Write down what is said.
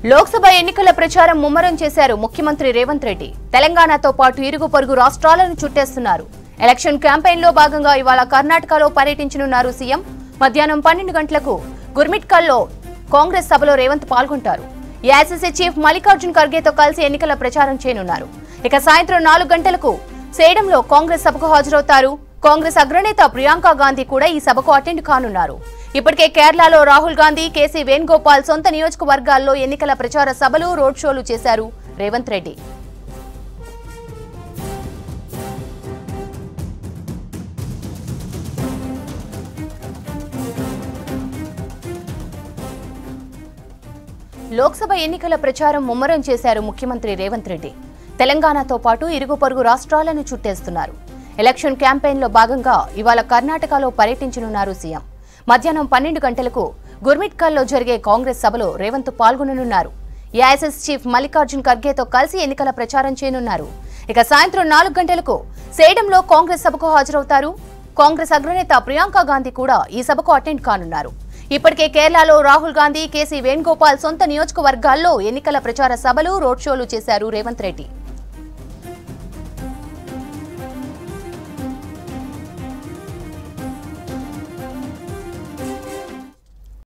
లోక్సభ ఎన్నికల ప్రచారం ముమ్మరం చేశారు ముఖ్యమంత్రి రేవంత్ రెడ్డి. తెలంగాణతో పాటు ఇరుగు పొరుగు రాష్ట్రాలను చుట్టేస్తున్నారు. ఎలక్షన్ క్యాంపెయిన్ లో భాగంగా ఇవాళ కర్ణాటకలో పర్యటించనున్నారు సీఎం. మధ్యాహ్నం 12 గంటలకు గుర్మిట్కల్లో కాంగ్రెస్ సభలో రేవంత్ పాల్గొంటారు. ఏఐసీసీ చీఫ్ మల్లికార్జున్ ఖర్గేతో కలిసి ఎన్నికల ప్రచారం చేయనున్నారు. ఇక సాయంత్రం 4 గంటలకు సేడంలో కాంగ్రెస్ సభకు హాజరవుతారు. కాంగ్రెస్ అగ్రనేత ప్రియాంక గాంధీ కూడా ఈ సభకు అటెండ్ కానున్నారు. ఇప్పటికే కేరళలో రాహుల్ గాంధీ, కేసీ వేణుగోపాల్ సొంత నియోజకవర్గాల్లో ఎన్నికల ప్రచార సభలు, రోడ్ షోలు చేశారు రేవంత్ రెడ్డి. లోక్సభ ఎన్నికల ప్రచారం ముమ్మరం చేశారు ముఖ్యమంత్రి రేవంత్ రెడ్డి. తెలంగాణతో పాటు ఇరుగు పొరుగు రాష్ట్రాలను చుట్టేస్తున్నారు. ఎలక్షన్ క్యాంపెయిన్ లో భాగంగా ఇవాళ కర్ణాటకలో పర్యటించనున్నారు సీఎం. మధ్యాహ్నం 12 గంటలకు గుర్మిట్కల్లో జరిగే కాంగ్రెస్ సభలో రేవంత్ పాల్గొననున్నారు. ఏఐసీసీ చీఫ్ మల్లికార్జున్ ఖర్గేతో కలిసి ఎన్నికల ప్రచారం చేయనున్నారు. ఇక సాయంత్రం 4 గంటలకు సేడంలో కాంగ్రెస్ సభకు హాజరవుతారు. కాంగ్రెస్ అగ్రనేత ప్రియాంక గాంధీ కూడా ఈ సభకు అటెండ్ కానున్నారు. ఇప్పటికే కేరళలో రాహుల్ గాంధీ, కేసీ వేణుగోపాల్ సొంత నియోజకవర్గాల్లో ఎన్నికల ప్రచార సభలు, రోడ్ షోలు చేశారు రేవంత్ రెడ్డి.